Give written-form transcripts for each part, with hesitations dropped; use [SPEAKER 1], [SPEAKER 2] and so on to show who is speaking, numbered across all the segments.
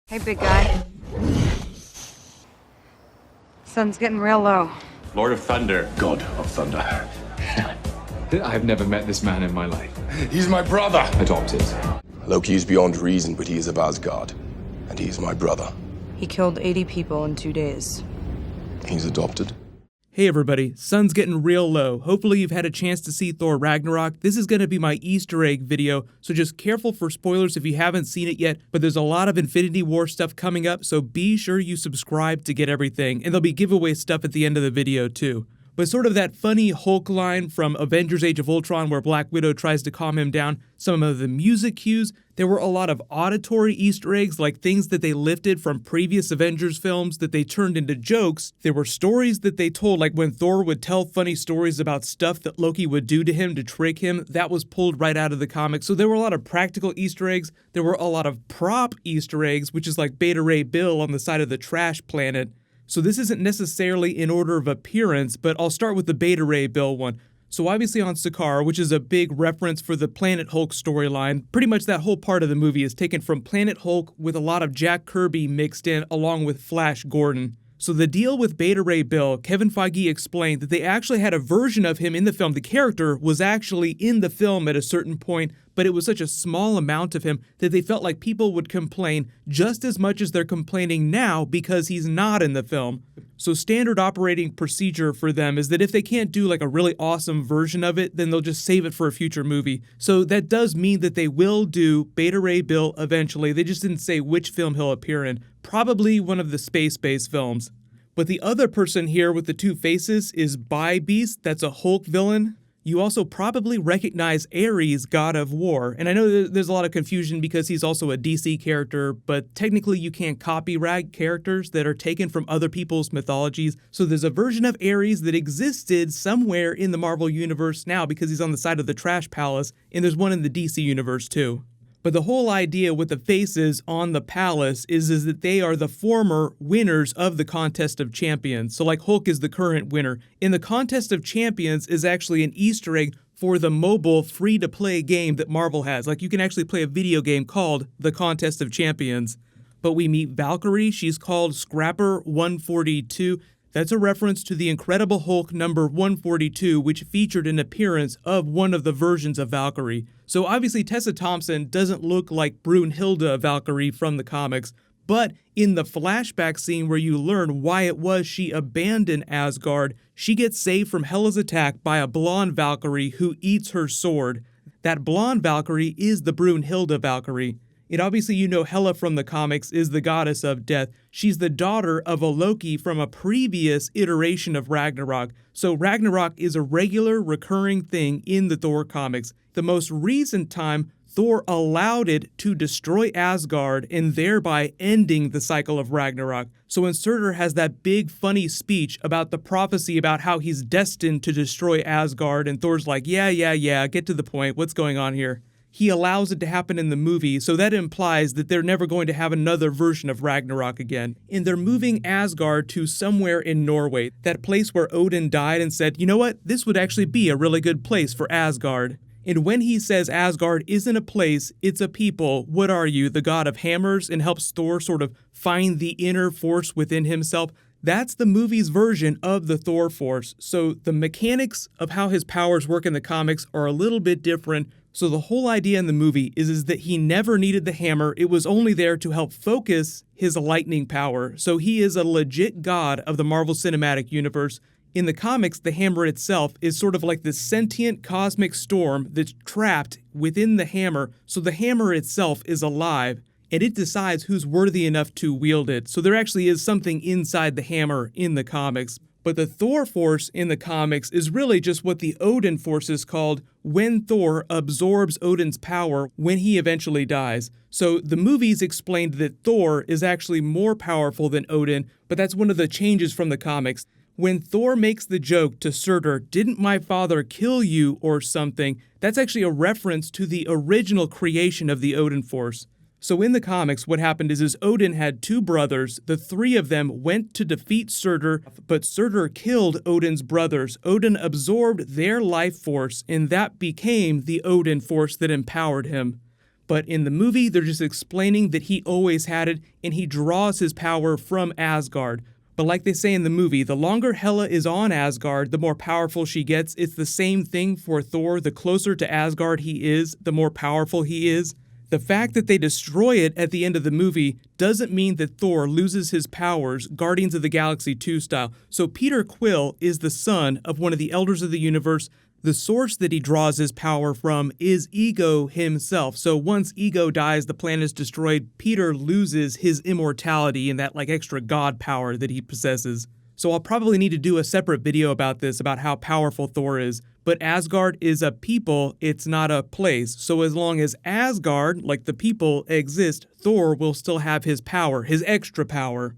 [SPEAKER 1] Hey, big guy. Sun's getting real low.
[SPEAKER 2] Lord of Thunder.
[SPEAKER 3] God of Thunder.
[SPEAKER 4] I've never met this man in my life.
[SPEAKER 3] He's my brother.
[SPEAKER 4] Adopted.
[SPEAKER 3] Loki is beyond reason, but he is of Asgard. And he is my brother.
[SPEAKER 1] He killed 80 people in 2 days.
[SPEAKER 3] He's adopted.
[SPEAKER 5] Hey everybody, sun's getting real low. Hopefully you've had a chance to see Thor Ragnarok. This is going to be my Easter egg video, so just careful for spoilers if you haven't seen it yet, but there's a lot of Infinity War stuff coming up, so be sure you subscribe to get everything, and there'll be giveaway stuff at the end of the video too. But sort of that funny Hulk line from Avengers Age of Ultron where Black Widow tries to calm him down, some of the music cues, there were a lot of auditory Easter eggs like things that they lifted from previous Avengers films that they turned into jokes. There were stories that they told, like when Thor would tell funny stories about stuff that Loki would do to him to trick him, that was pulled right out of the comics. So there were a lot of practical Easter eggs, there were a lot of prop Easter eggs, which is like Beta Ray Bill on the side of the trash planet. So this isn't necessarily in order of appearance, but I'll start with the Beta Ray Bill one. So obviously on Sakaar, which is a big reference for the Planet Hulk storyline, pretty much that whole part of the movie is taken from Planet Hulk with a lot of Jack Kirby mixed in along with Flash Gordon. So the deal with Beta Ray Bill, Kevin Feige explained that they actually had a version of him in the film. The character was actually in the film at a certain point, but it was such a small amount of him that they felt like people would complain just as much as they're complaining now because he's not in the film. So standard operating procedure for them is that if they can't do like a really awesome version of it, then they'll just save it for a future movie. So that does mean that they will do Beta Ray Bill eventually. They just didn't say which film he'll appear in. Probably one of the space-based films. But the other person here with the two faces is Beast. That's a Hulk villain. You also probably recognize Ares, God of War. And I know there's a lot of confusion because he's also a DC character, but technically you can't copyright characters that are taken from other people's mythologies. So there's a version of Ares that existed somewhere in the Marvel universe now because he's on the side of the Trash Palace, and there's one in the DC universe too. But the whole idea with the faces on the palace is that they are the former winners of the Contest of Champions. So like Hulk is the current winner. In the Contest of Champions is actually an Easter egg for the mobile free-to-play game that Marvel has. Like you can actually play a video game called The Contest of Champions. But we meet Valkyrie. She's called Scrapper 142. That's a reference to the Incredible Hulk number 142, which featured an appearance of one of the versions of Valkyrie. So obviously Tessa Thompson doesn't look like Brunhilde Valkyrie from the comics, but in the flashback scene where you learn why it was she abandoned Asgard, she gets saved from Hela's attack by a blonde Valkyrie who eats her sword. That blonde Valkyrie is the Brunhilde Valkyrie. And obviously you know Hela from the comics is the goddess of death. She's the daughter of a Loki from a previous iteration of Ragnarok. So Ragnarok is a regular recurring thing in the Thor comics. The most recent time, Thor allowed it to destroy Asgard and thereby ending the cycle of Ragnarok. So when Surtur has that big funny speech about the prophecy about how he's destined to destroy Asgard, and Thor's like, yeah, get to the point, what's going on here? He allows it to happen in the movie, so that implies that they're never going to have another version of Ragnarok again. And they're moving Asgard to somewhere in Norway, that place where Odin died and said, you know what, this would actually be a really good place for Asgard. And when he says Asgard isn't a place, it's a people, what are you, the god of hammers, and helps Thor sort of find the inner force within himself? That's the movie's version of the Thor Force. So the mechanics of how his powers work in the comics are a little bit different. So the whole idea in the movie is that he never needed the hammer. It was only there to help focus his lightning power. So he is a legit god of the Marvel Cinematic Universe. In the comics, the hammer itself is sort of like this sentient cosmic storm that's trapped within the hammer. So the hammer itself is alive, and it decides who's worthy enough to wield it. So there actually is something inside the hammer in the comics. But the Thor Force in the comics is really just what the Odin Force is called when Thor absorbs Odin's power when he eventually dies. So the movies explained that Thor is actually more powerful than Odin, but that's one of the changes from the comics. When Thor makes the joke to Surtur, didn't my father kill you or something, that's actually a reference to the original creation of the Odin Force. So in the comics, what happened is Odin had two brothers. The three of them went to defeat Surtur, but Surtur killed Odin's brothers. Odin absorbed their life force, and that became the Odin Force that empowered him. But in the movie, they're just explaining that he always had it, and he draws his power from Asgard. But like they say in the movie, the longer Hela is on Asgard, the more powerful she gets. It's the same thing for Thor. The closer to Asgard he is, the more powerful he is. The fact that they destroy it at the end of the movie doesn't mean that Thor loses his powers, Guardians of the Galaxy 2 style. So Peter Quill is the son of one of the Elders of the Universe. The source that he draws his power from is Ego himself. So once Ego dies, the planet is destroyed, Peter loses his immortality and that extra god power that he possesses. So I'll probably need to do a separate video about this, about how powerful Thor is. But Asgard is a people, it's not a place. So as long as Asgard, like the people, exist, Thor will still have his power, his extra power.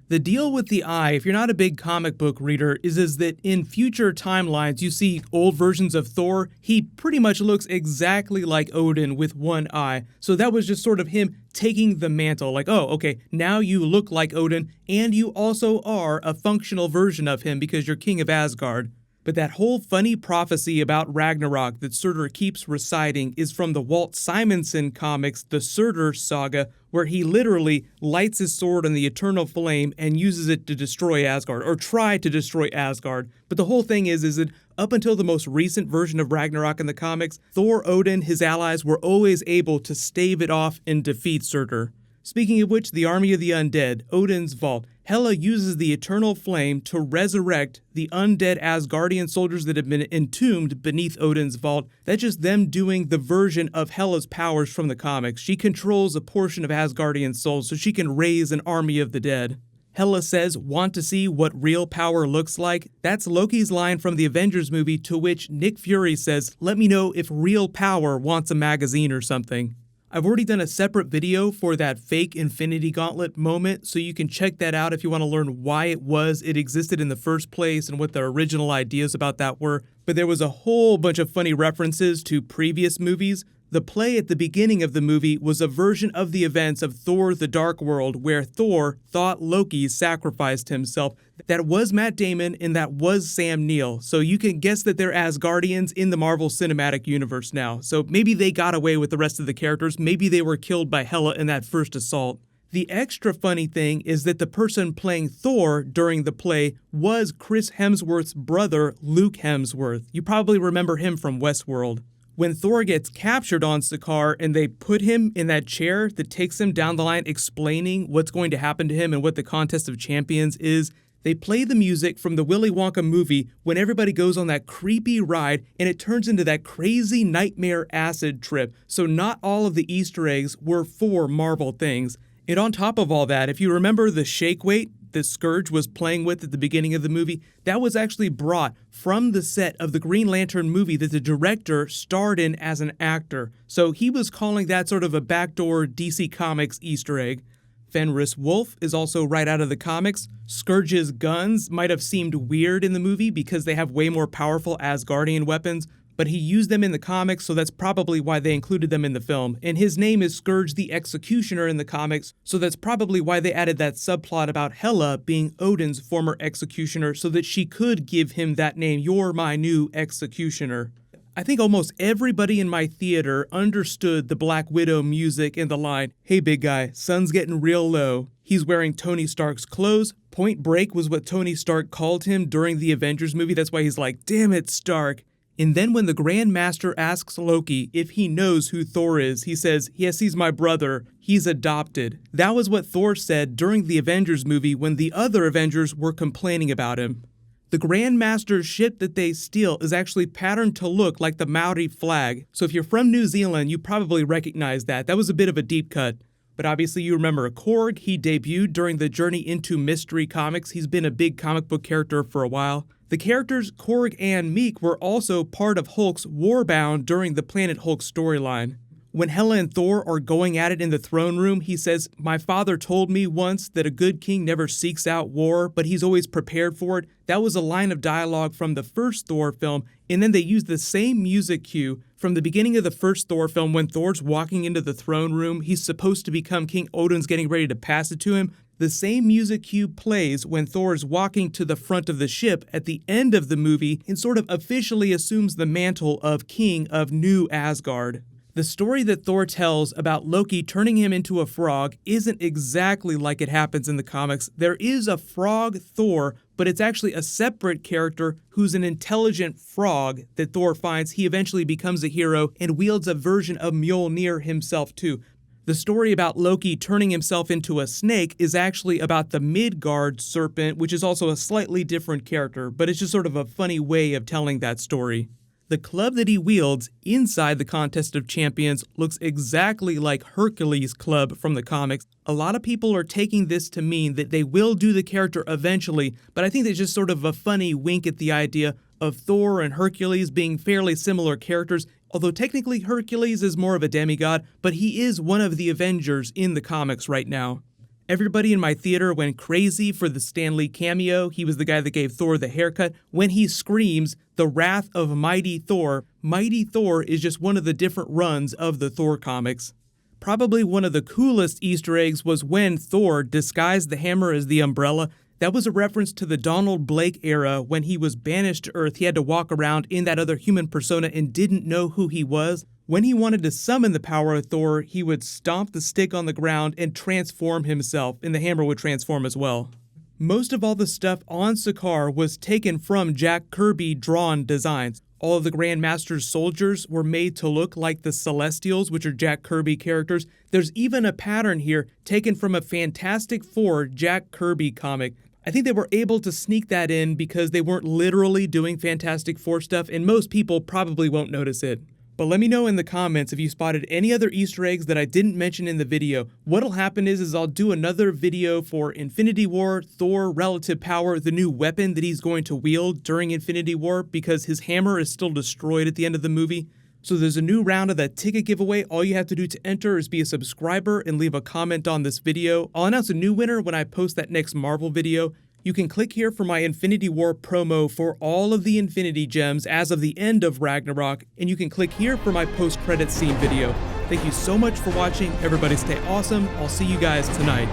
[SPEAKER 5] The deal with the eye, if you're not a big comic book reader, is that in future timelines, you see old versions of Thor, he pretty much looks exactly like Odin with one eye. So that was just sort of him taking the mantle, like, oh, okay, now you look like Odin, and you also are a functional version of him because you're king of Asgard. But that whole funny prophecy about Ragnarok that Surtur keeps reciting is from the Walt Simonson comics, the Surtur Saga, where he literally lights his sword on the eternal flame and uses it to destroy Asgard, or try to destroy Asgard. But the whole thing is that up until the most recent version of Ragnarok in the comics, Thor, Odin, his allies were always able to stave it off and defeat Surtur. Speaking of which, the army of the undead, Odin's vault, Hela uses the eternal flame to resurrect the undead Asgardian soldiers that have been entombed beneath Odin's vault. That's just them doing the version of Hela's powers from the comics. She controls a portion of Asgardian souls so she can raise an army of the dead. Hela says, "Want to see what real power looks like?" That's Loki's line from the Avengers movie, to which Nick Fury says, "Let me know if real power wants a magazine or something." I've already done a separate video for that fake Infinity Gauntlet moment, so you can check that out if you want to learn why it existed in the first place and what the original ideas about that were. But there was a whole bunch of funny references to previous movies. The play at the beginning of the movie was a version of the events of Thor: The Dark World, where Thor thought Loki sacrificed himself. That was Matt Damon and that was Sam Neill. So you can guess that they're Asgardians in the Marvel Cinematic Universe now. So maybe they got away with the rest of the characters. Maybe they were killed by Hela in that first assault. The extra funny thing is that the person playing Thor during the play was Chris Hemsworth's brother, Luke Hemsworth. You probably remember him from Westworld. When Thor gets captured on Sakaar and they put him in that chair that takes him down the line explaining what's going to happen to him and what the Contest of Champions is, they play the music from the Willy Wonka movie when everybody goes on that creepy ride and it turns into that crazy nightmare acid trip. So not all of the Easter eggs were for Marvel things. And on top of all that, if you remember the shake weight that Scourge was playing with at the beginning of the movie, that was actually brought from the set of the Green Lantern movie that the director starred in as an actor. So he was calling that sort of a backdoor DC Comics Easter egg. Fenris Wolf is also right out of the comics. Scourge's guns might have seemed weird in the movie because they have way more powerful Asgardian weapons, but he used them in the comics, so that's probably why they included them in the film. And his name is Scourge the Executioner in the comics, so that's probably why they added that subplot about Hela being Odin's former executioner, so that she could give him that name, "You're my new executioner." I think almost everybody in my theater understood the Black Widow music and the line, "Hey big guy, sun's getting real low." He's wearing Tony Stark's clothes. Point Break was what Tony Stark called him during the Avengers movie. That's why he's like, "Damn it, Stark." And then when the Grand Master asks Loki if he knows who Thor is, he says, "Yes, he's my brother. He's adopted." That was what Thor said during the Avengers movie when the other Avengers were complaining about him. The Grand Master's ship that they steal is actually patterned to look like the Maori flag. So if you're from New Zealand, you probably recognize that. That was a bit of a deep cut. But obviously you remember Korg. He debuted during the Journey into Mystery comics. He's been a big comic book character for a while. The characters Korg and Meek were also part of Hulk's Warbound during the Planet Hulk storyline. When Hela and Thor are going at it in the throne room, he says, "My father told me once that a good king never seeks out war, but he's always prepared for it." That was a line of dialogue from the first Thor film, and then they used the same music cue from the beginning of the first Thor film when Thor's walking into the throne room. He's supposed to become king. Odin's getting ready to pass it to him. The same music cue plays when Thor's walking to the front of the ship at the end of the movie and sort of officially assumes the mantle of king of New Asgard. The story that Thor tells about Loki turning him into a frog isn't exactly like it happens in the comics. There is a frog Thor, but it's actually a separate character who's an intelligent frog that Thor finds. He eventually becomes a hero and wields a version of Mjolnir himself too. The story about Loki turning himself into a snake is actually about the Midgard serpent, which is also a slightly different character, but it's just sort of a funny way of telling that story. The club that he wields inside the Contest of Champions looks exactly like Hercules' club from the comics. A lot of people are taking this to mean that they will do the character eventually, but I think it's just sort of a funny wink at the idea of Thor and Hercules being fairly similar characters, although technically Hercules is more of a demigod, but he is one of the Avengers in the comics right now. Everybody in my theater went crazy for the Stan Lee cameo. He was the guy that gave Thor the haircut. When he screams, "The Wrath of Mighty Thor," Mighty Thor is just one of the different runs of the Thor comics. Probably one of the coolest Easter eggs was when Thor disguised the hammer as the umbrella. That was a reference to the Donald Blake era when he was banished to Earth. He had to walk around in that other human persona and didn't know who he was. When he wanted to summon the power of Thor, he would stomp the stick on the ground and transform himself, and the hammer would transform as well. Most of all the stuff on Sakaar was taken from Jack Kirby drawn designs. All of the Grandmaster's soldiers were made to look like the Celestials, which are Jack Kirby characters. There's even a pattern here taken from a Fantastic Four Jack Kirby comic. I think they were able to sneak that in because they weren't literally doing Fantastic Four stuff, and most people probably won't notice it. But let me know in the comments if you spotted any other Easter eggs that I didn't mention in the video. What'll happen is I'll do another video for Infinity War, Thor, Relative Power, the new weapon that he's going to wield during Infinity War, because his hammer is still destroyed at the end of the movie. So there's a new round of that ticket giveaway. All you have to do to enter is be a subscriber and leave a comment on this video. I'll announce a new winner when I post that next Marvel video. You can click here for my Infinity War promo for all of the Infinity Gems as of the end of Ragnarok, and you can click here for my post-credits scene video. Thank you so much for watching. Everybody stay awesome. I'll see you guys tonight.